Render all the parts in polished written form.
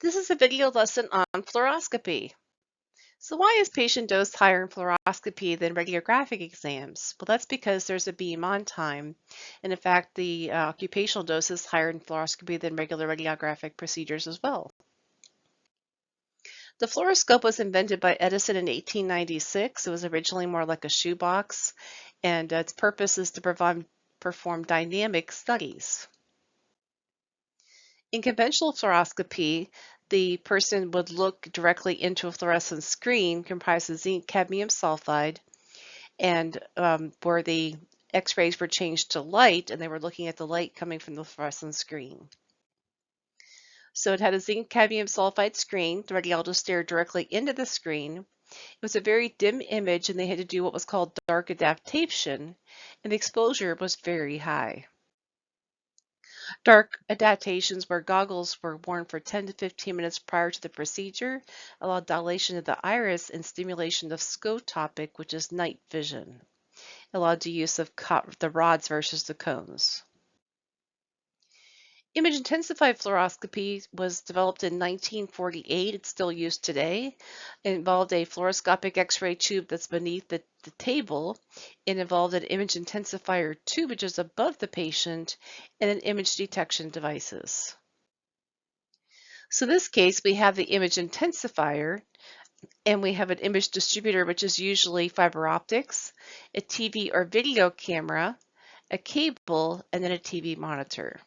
This is a video lesson on fluoroscopy. So why is patient dose higher in fluoroscopy than radiographic exams? Well, that's because there's a beam on time. And in fact, the occupational dose is higher in fluoroscopy than regular radiographic procedures as well. The fluoroscope was invented by Edison in 1896. It was originally more like a shoebox, and its purpose is to perform dynamic studies. In conventional fluoroscopy, the person would look directly into a fluorescent screen comprised of zinc cadmium sulfide, and where the X-rays were changed to light, and they were looking at the light coming from the fluorescent screen. So it had a zinc cadmium sulfide screen. The radiologist stared directly into the screen. It was a very dim image, and they had to do what was called dark adaptation, and the exposure was very high. Dark adaptations where goggles were worn for 10 to 15 minutes prior to the procedure allowed dilation of the iris and stimulation of scotopic, which is night vision. It allowed the use of the rods versus the cones. Image-intensified fluoroscopy was developed in 1948. It's still used today. It involved a fluoroscopic X-ray tube that's beneath the table. It involved an image intensifier tube, which is above the patient, and an image detection devices. So in this case, we have the image intensifier, and we have an image distributor, which is usually fiber optics, a TV or video camera, a cable, and then a TV monitor.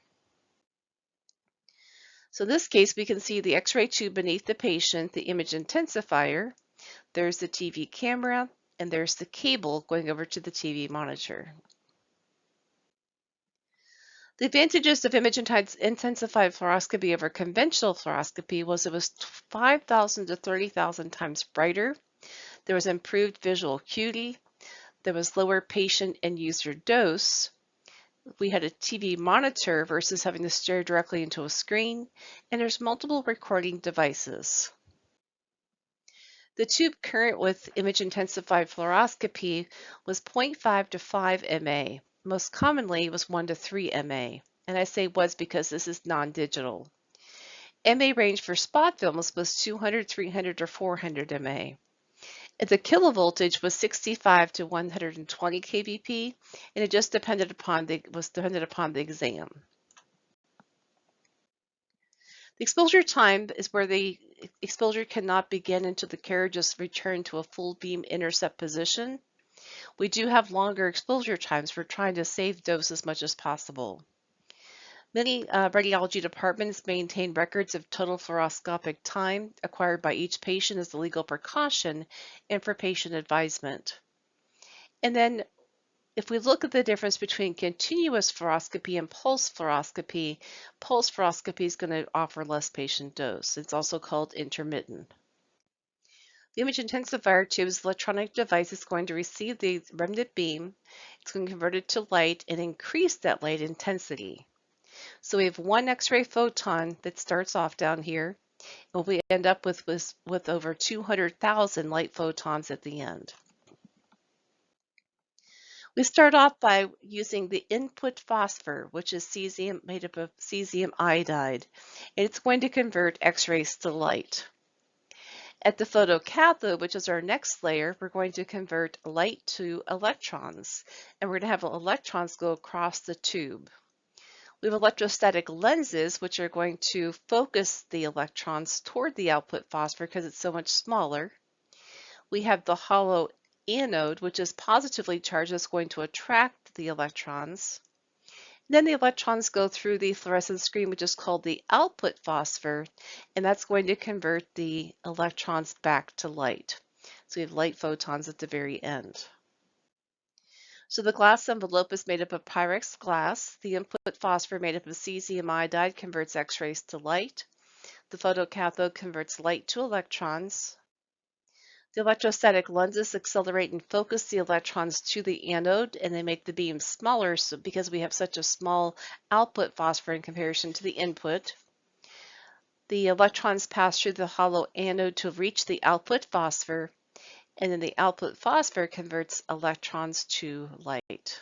So in this case, we can see the X-ray tube beneath the patient, the image intensifier, there's the TV camera, and there's the cable going over to the TV monitor. The advantages of image-intensified fluoroscopy over conventional fluoroscopy was it was 5,000 to 30,000 times brighter. There was improved visual acuity. There was lower patient and user dose. We had a TV monitor versus having to stare directly into a screen, and there's multiple recording devices. The tube current with image-intensified fluoroscopy was 0.5 to 5 MA. Most commonly was 1 to 3 MA, and I say was because this is non-digital. MA range for spot films was 200, 300, or 400 MA. The kilovoltage was 65 to 120 kVp, and it just depended upon the exam. The exposure time is where the exposure cannot begin until the carriage is returned to a full beam intercept position. We do have longer exposure times for trying to save dose as much as possible. Many radiology departments maintain records of total fluoroscopic time acquired by each patient as a legal precaution and for patient advisement. And then if we look at the difference between continuous fluoroscopy and pulse fluoroscopy is going to offer less patient dose. It's also called intermittent. The image intensifier tube's electronic device is going to receive the remnant beam. It's going to convert it to light and increase that light intensity. So we have one X-ray photon that starts off down here, and we end up with over 200,000 light photons at the end. We start off by using the input phosphor, which is cesium made up of cesium iodide, and it's going to convert X-rays to light. At the photocathode, which is our next layer, we're going to convert light to electrons, and we're going to have electrons go across the tube. We have electrostatic lenses, which are going to focus the electrons toward the output phosphor because it's so much smaller. We have the hollow anode, which is positively charged, that's going to attract the electrons. Then the electrons go through the fluorescent screen, which is called the output phosphor, and that's going to convert the electrons back to light. So we have light photons at the very end. So the glass envelope is made up of Pyrex glass. The input phosphor made up of cesium iodide converts X-rays to light. The photocathode converts light to electrons. The electrostatic lenses accelerate and focus the electrons to the anode, and they make the beam smaller because we have such a small output phosphor in comparison to the input. The electrons pass through the hollow anode to reach the output phosphor, and then the output phosphor converts electrons to light.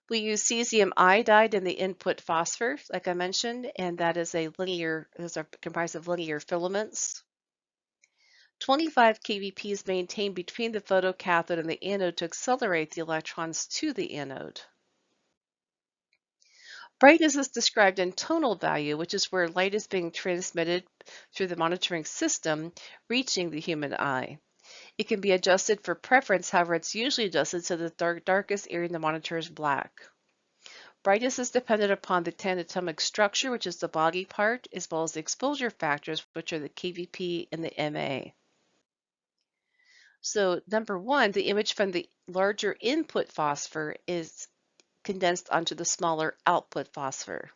We use cesium iodide in the input phosphor, like I mentioned, and that is those are comprised of linear filaments. 25 keV is maintained between the photocathode and the anode to accelerate the electrons to the anode. Brightness is described in tonal value, which is where light is being transmitted through the monitoring system, reaching the human eye. It can be adjusted for preference, however, it's usually adjusted so the darkest area in the monitor is black. Brightness is dependent upon the atomic structure, which is the body part, as well as the exposure factors, which are the KVP and the MA. So number one, the image from the larger input phosphor is condensed onto the smaller output phosphor.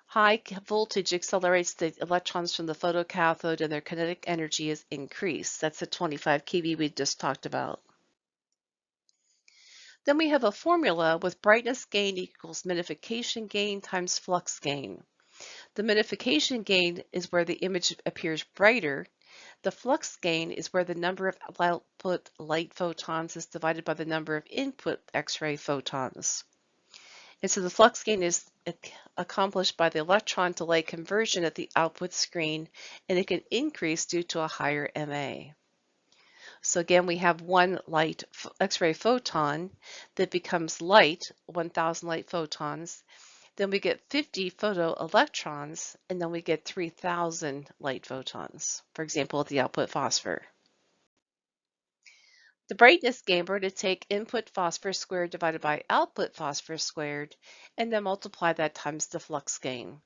High voltage accelerates the electrons from the photocathode and their kinetic energy is increased. That's the 25 keV we just talked about. Then we have a formula with brightness gain equals minification gain times flux gain. The minification gain is where the image appears brighter. The flux gain is where the number of output light photons is divided by the number of input X-ray photons. And so the flux gain is accomplished by the electron to light conversion at the output screen, and it can increase due to a higher MA. So again, we have one light X-ray photon that becomes light, 1,000 light photons. Then we get 50 photoelectrons, and then we get 3,000 light photons, for example, at the output phosphor. The brightness gain, we're going to take input phosphor squared divided by output phosphor squared, and then multiply that times the flux gain.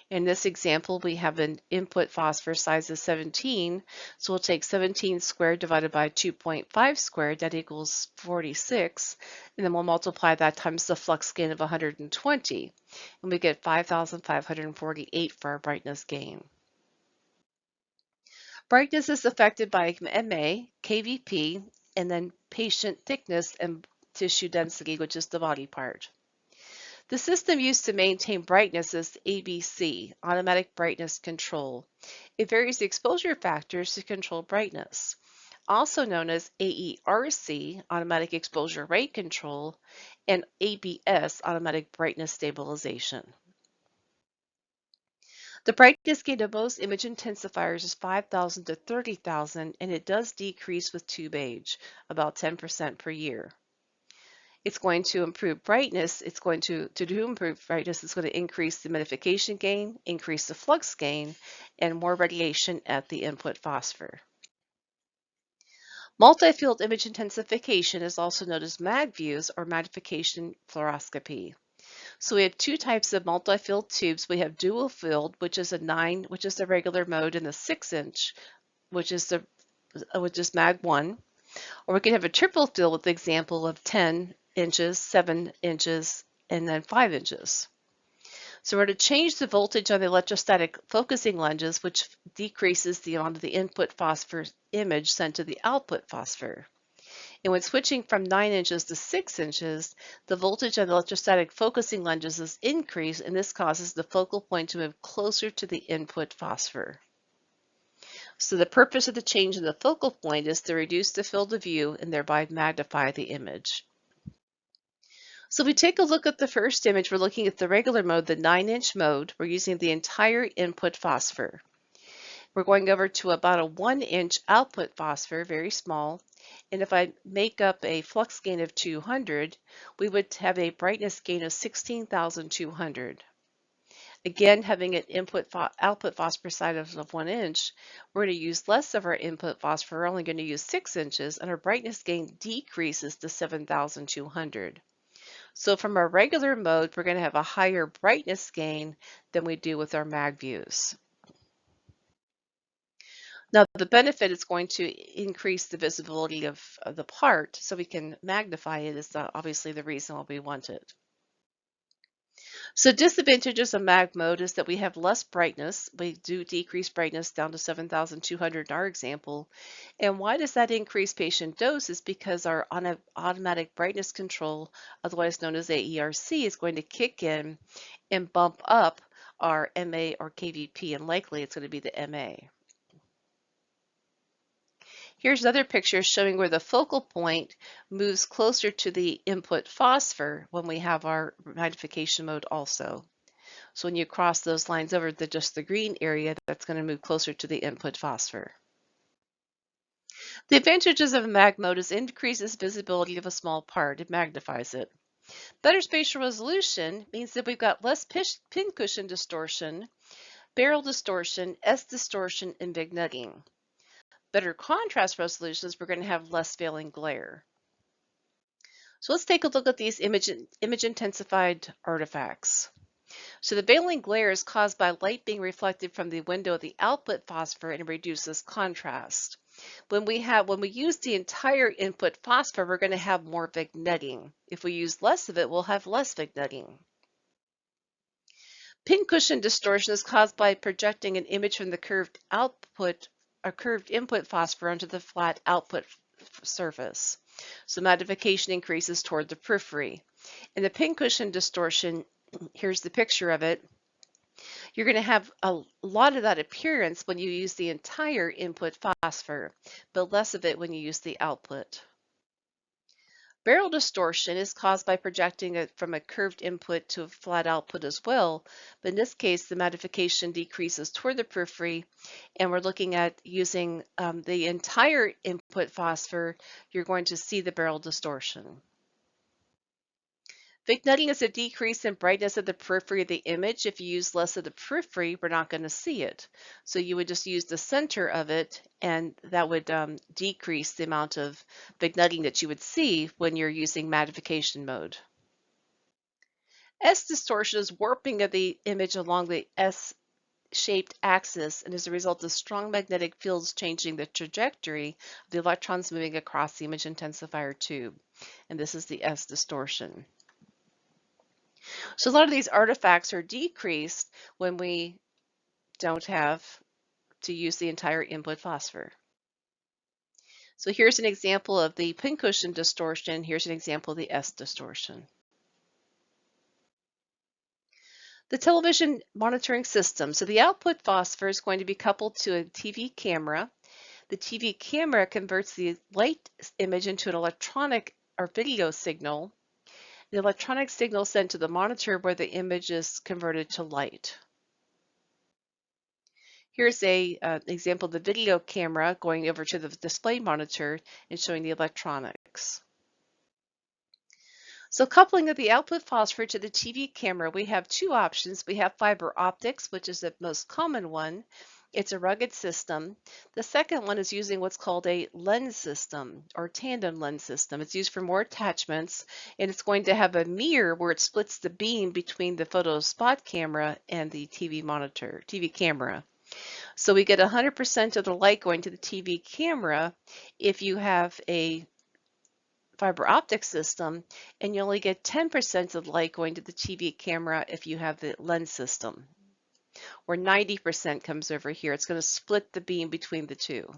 In this example, we have an input phosphor size of 17, so we'll take 17 squared divided by 2.5 squared, that equals 46, and then we'll multiply that times the flux gain of 120, and we get 5,548 for our brightness gain. Brightness is affected by MA, KVP, and then patient thickness and tissue density, which is the body part. The system used to maintain brightness is ABC, automatic brightness control. It varies the exposure factors to control brightness, also known as AERC, automatic exposure rate control, and ABS, automatic brightness stabilization. The brightness gain of most image intensifiers is 5,000 to 30,000, and it does decrease with tube age, about 10% per year. It's going to improve brightness. It's going to improve brightness, it's going to increase the minification gain, increase the flux gain, and more radiation at the input phosphor. Multi-field image intensification is also known as mag views or magnification fluoroscopy. So we have two types of multi-field tubes. We have dual field, which is a 9, which is the regular mode, and the 6-inch, which is mag 1. Or we can have a triple field with the example of 10 inches, 7 inches, and then 5 inches. So we're going to change the voltage on the electrostatic focusing lenses, which decreases the amount of the input phosphor image sent to the output phosphor. And when switching from 9 inches to 6 inches, the voltage on the electrostatic focusing lenses is increased, and this causes the focal point to move closer to the input phosphor. So the purpose of the change in the focal point is to reduce the field of view and thereby magnify the image. So if we take a look at the first image, we're looking at the regular mode, the 9-inch mode. We're using the entire input phosphor. We're going over to about a 1-inch output phosphor, very small. And if I make up a flux gain of 200, we would have a brightness gain of 16,200. Again, having an output phosphor size of 1 inch, we're going to use less of our input phosphor. We're only going to use 6 inches, and our brightness gain decreases to 7,200. So from our regular mode, we're going to have a higher brightness gain than we do with our mag views. Now, the benefit is going to increase the visibility of the part, so we can magnify it is obviously the reason why we want it. So disadvantages of mag mode is that we have less brightness. We do decrease brightness down to 7,200 in our example. And why does that increase patient dose is because our automatic brightness control, otherwise known as AERC, is going to kick in and bump up our MA or KVP, and likely it's going to be the MA. Here's another picture showing where the focal point moves closer to the input phosphor when we have our magnification mode also. So when you cross those lines over just the green area, that's going to move closer to the input phosphor. The advantages of mag mode is increases visibility of a small part. It magnifies it. Better spatial resolution means that we've got less pincushion distortion, barrel distortion, S distortion, and vignettting. Better contrast resolutions, we're going to have less veiling glare. So let's take a look at these image intensified artifacts. So the veiling glare is caused by light being reflected from the window of the output phosphor and reduces contrast. When we use the entire input phosphor, we're going to have more vignetting. If we use less of it, we'll have less vignetting. Pincushion distortion is caused by projecting an image from the curved input phosphor onto the flat output surface. So magnification increases toward the periphery. In the pincushion distortion, here's the picture of it. You're going to have a lot of that appearance when you use the entire input phosphor, but less of it when you use the output. Barrel distortion is caused by projecting it from a curved input to a flat output as well, but in this case the magnification decreases toward the periphery, and we're looking at using the entire input phosphor. You're going to see the barrel distortion. Vignetting is a decrease in brightness of the periphery of the image. If you use less of the periphery, we're not going to see it. So you would just use the center of it, and that would decrease the amount of vignetting that you would see when you're using magnification mode. S distortion is warping of the image along the S-shaped axis, and as a result of strong magnetic fields changing the trajectory of the electrons moving across the image intensifier tube. And this is the S distortion. So a lot of these artifacts are decreased when we don't have to use the entire input phosphor. So here's an example of the pincushion distortion. Here's an example of the S distortion. The television monitoring system. So the output phosphor is going to be coupled to a TV camera. The TV camera converts the light image into an electronic or video signal. The electronic signal is sent to the monitor where the image is converted to light. Here's a example of the video camera going over to the display monitor and showing the electronics. So coupling of the output phosphor to the TV camera, we have two options. We have fiber optics, which is the most common one. It's a rugged system. The second one is using what's called a lens system or tandem lens system. It's used for more attachments, and it's going to have a mirror where it splits the beam between the photo spot camera and the TV camera. So we get 100% of the light going to the TV camera if you have a fiber optic system, and you only get 10% of the light going to the TV camera if you have the lens system, where 90% comes over here. It's going to split the beam between the two.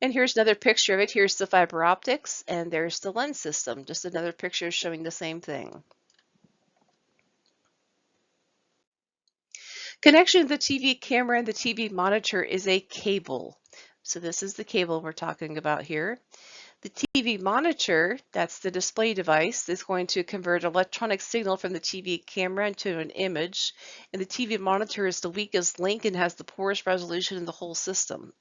And here's another picture of it. Here's the fiber optics, and there's the lens system. Just another picture showing the same thing. Connection to the TV camera and the TV monitor is a cable. So this is the cable we're talking about here. The TV monitor, that's the display device, is going to convert electronic signal from the TV camera into an image. And the TV monitor is the weakest link and has the poorest resolution in the whole system.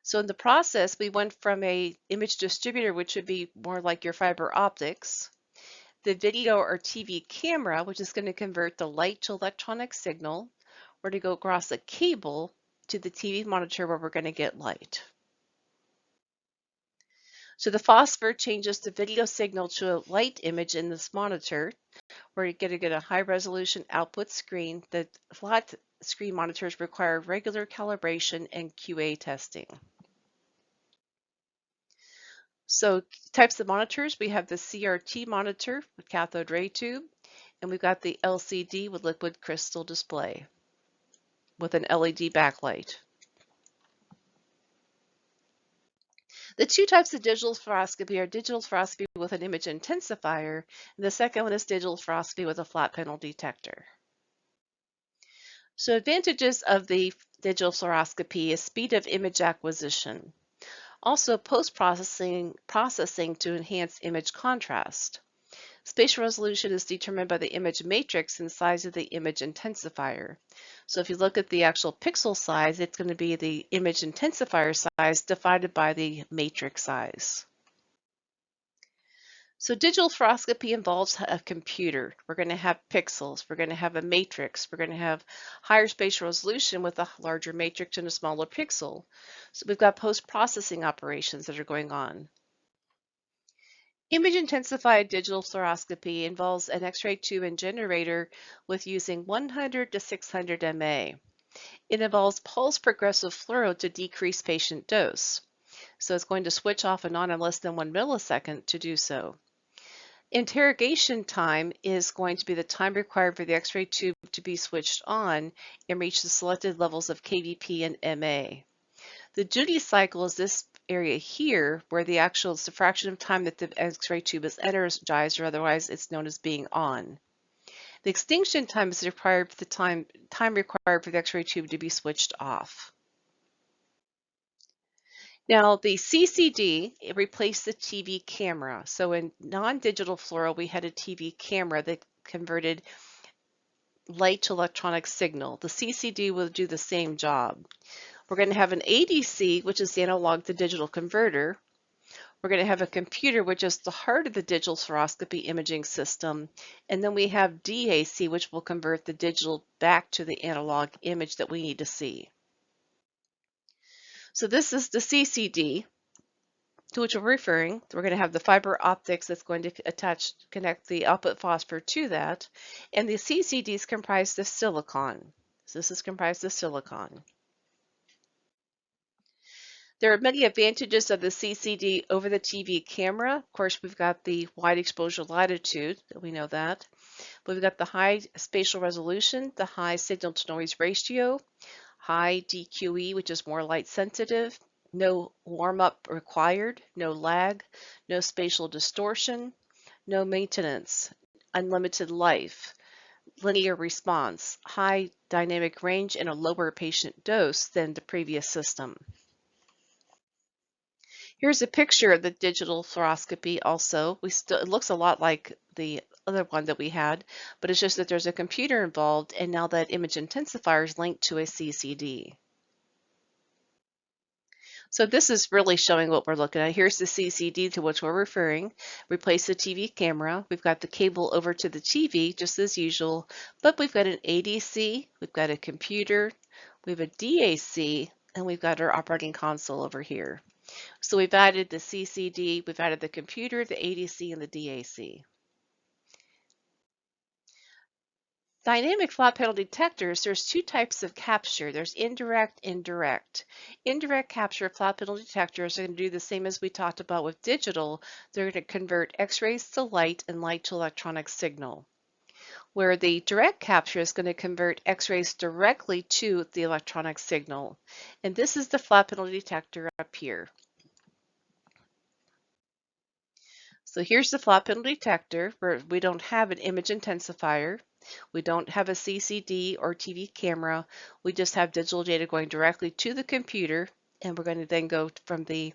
So in the process, we went from a image distributor, which would be more like your fiber optics, the video or TV camera, which is going to convert the light to electronic signal, or to go across a cable to the TV monitor where we're going to get light. So the phosphor changes the video signal to a light image in this monitor, where you're going to get a high resolution output screen. The flat screen monitors require regular calibration and QA testing. So types of monitors, we have the CRT monitor with cathode ray tube, and we've got the LCD with liquid crystal display with an LED backlight. The two types of digital fluoroscopy are digital fluoroscopy with an image intensifier, and the second one is digital fluoroscopy with a flat panel detector. So advantages of the digital fluoroscopy is speed of image acquisition. Also processing to enhance image contrast. Spatial resolution is determined by the image matrix and size of the image intensifier. So if you look at the actual pixel size, it's going to be the image intensifier size divided by the matrix size. So digital fluoroscopy involves a computer. We're going to have pixels. We're going to have a matrix. We're going to have higher spatial resolution with a larger matrix and a smaller pixel. So we've got post-processing operations that are going on. Image-intensified digital fluoroscopy involves an X-ray tube and generator with using 100 to 600 mA. It involves pulse progressive fluoro to decrease patient dose. So it's going to switch off and on in less than 1 millisecond to do so. Interrogation time is going to be the time required for the X-ray tube to be switched on and reach the selected levels of kVp and mA. The duty cycle is this area here where the actual fraction of time that the X-ray tube is energized, or otherwise it's known as being on. The extinction time is required for the time required for the X-ray tube to be switched off. Now the CCD replaced the TV camera. So in non-digital fluoro, we had a TV camera that converted light to electronic signal. The CCD will do the same job. We're going to have an ADC, which is the analog to digital converter. We're going to have a computer, which is the heart of the digital fluoroscopy imaging system. And then we have DAC, which will convert the digital back to the analog image that we need to see. So this is the CCD to which we're referring. We're going to have the fiber optics that's going to connect the output phosphor to that. And the CCD is comprised of silicon. So this is comprised of silicon. There are many advantages of the CCD over the TV camera. Of course, we've got the wide exposure latitude, we know that. We've got the high spatial resolution, the high signal to noise ratio, high DQE, which is more light sensitive, no warm up required, no lag, no spatial distortion, no maintenance, unlimited life, linear response, high dynamic range, and a lower patient dose than the previous system. Here's a picture of the digital fluoroscopy also. It looks a lot like the other one that we had, but it's just that there's a computer involved, and now that image intensifier is linked to a CCD. So this is really showing what we're looking at. Here's the CCD to which we're referring. Replace the TV camera. We've got the cable over to the TV, just as usual, but we've got an ADC, we've got a computer, we have a DAC, and we've got our operating console over here. So we've added the CCD, we've added the computer, the ADC, and the DAC. Dynamic flat panel detectors, there's two types of capture. There's indirect. Indirect capture flat panel detectors are going to do the same as we talked about with digital. They're going to convert X-rays to light and light to electronic signal. Where the direct capture is going to convert X-rays directly to the electronic signal. And this is the flat panel detector up here. So here's the flat panel detector where we don't have an image intensifier. We don't have a CCD or TV camera. We just have digital data going directly to the computer, and we're going to then go from the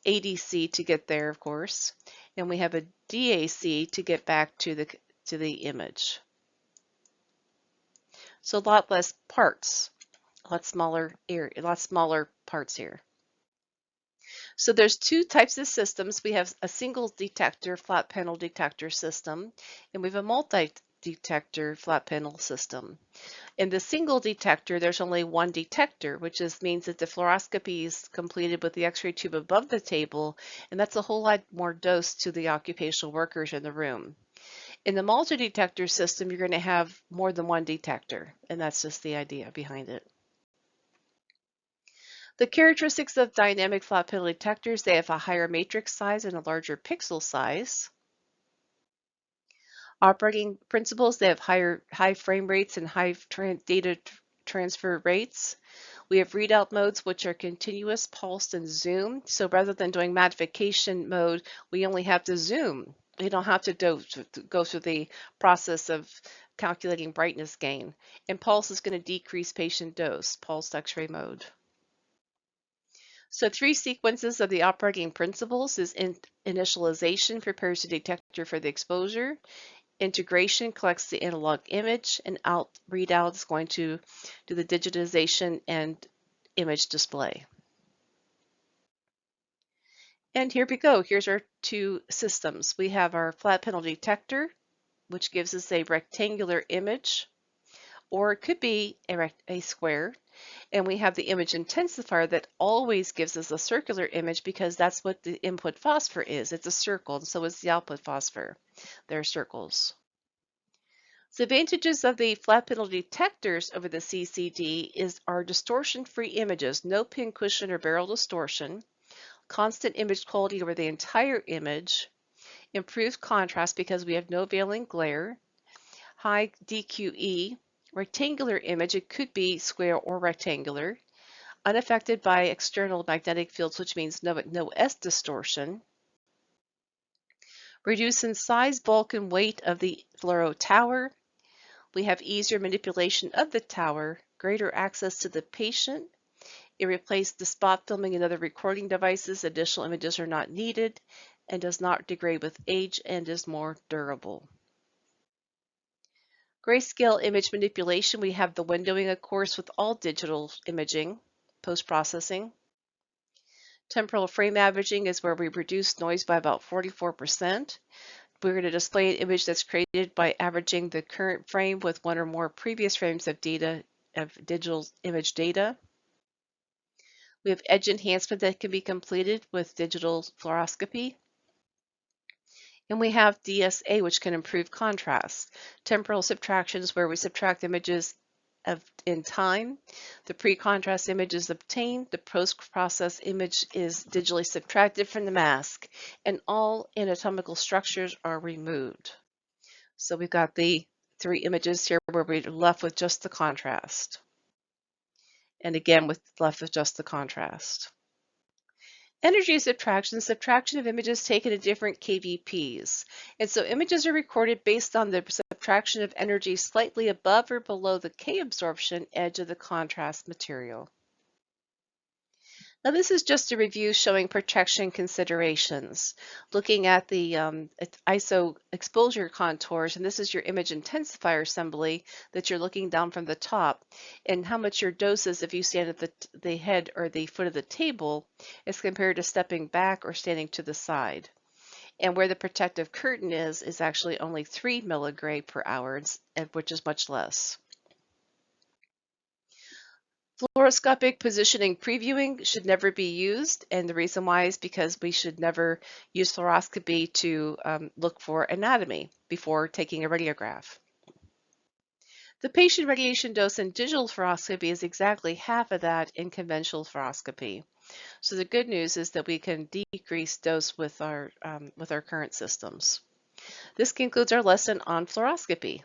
ADC to get there, of course. And we have a DAC to get back to the image. So a lot less parts, a lot smaller parts here. So there's two types of systems. We have a single detector flat panel detector system, and we have a multi-detector flat panel system. In the single detector, there's only one detector, which means that the fluoroscopy is completed with the X-ray tube above the table, and that's a whole lot more dose to the occupational workers in the room. In the multi-detector system, you're going to have more than one detector, and that's just the idea behind it. The characteristics of dynamic flat panel detectors, they have a higher matrix size and a larger pixel size. Operating principles, they have high frame rates and high data transfer rates. We have readout modes, which are continuous, pulsed, and zoom. So rather than doing magnification mode, we only have to zoom. We don't have to go through the process of calculating brightness gain. And pulse is going to decrease patient dose, pulsed X-ray mode. So 3 sequences of the operating principles is initialization prepares the detector for the exposure, integration collects the analog image, and readout is going to do the digitization and image display. And here we go. Here's our 2 systems. We have our flat panel detector, which gives us a rectangular image, or it could be a square. And we have the image intensifier that always gives us a circular image because that's what the input phosphor is. It's a circle, and so is the output phosphor. They're circles. The advantages of the flat panel detectors over the CCD are distortion-free images, no pin cushion or barrel distortion, constant image quality over the entire image, improved contrast because we have no veiling glare, high DQE, rectangular image, it could be square or rectangular, unaffected by external magnetic fields, which means no S distortion, reduce in size, bulk, and weight of the fluoro tower. We have easier manipulation of the tower, greater access to the patient. It replaced the spot filming and other recording devices. Additional images are not needed and does not degrade with age and is more durable. Grayscale image manipulation, we have the windowing, of course, with all digital imaging, post-processing. Temporal frame averaging is where we reduce noise by about 44%. We're going to display an image that's created by averaging the current frame with one or more previous frames of digital image data. We have edge enhancement that can be completed with digital fluoroscopy. And we have DSA, which can improve contrast. Temporal subtraction is where we subtract images in time. The pre-contrast image is obtained. The post-process image is digitally subtracted from the mask, and all anatomical structures are removed. So we've got the 3 images here where we're left with just the contrast. And again, left with just the contrast. Energy subtraction of images taken at different kVps. And so images are recorded based on the subtraction of energy slightly above or below the K absorption edge of the contrast material. Now this is just a review showing protection considerations, looking at the ISO exposure contours, and this is your image intensifier assembly that you're looking down from the top, and how much your dose is if you stand at the head or the foot of the table as compared to stepping back or standing to the side. And where the protective curtain is actually only 3 milligray per hour, which is much less. Fluoroscopic positioning previewing should never be used, and the reason why is because we should never use fluoroscopy to look for anatomy before taking a radiograph. The patient radiation dose in digital fluoroscopy is exactly half of that in conventional fluoroscopy. So the good news is that we can decrease dose with our current systems. This concludes our lesson on fluoroscopy.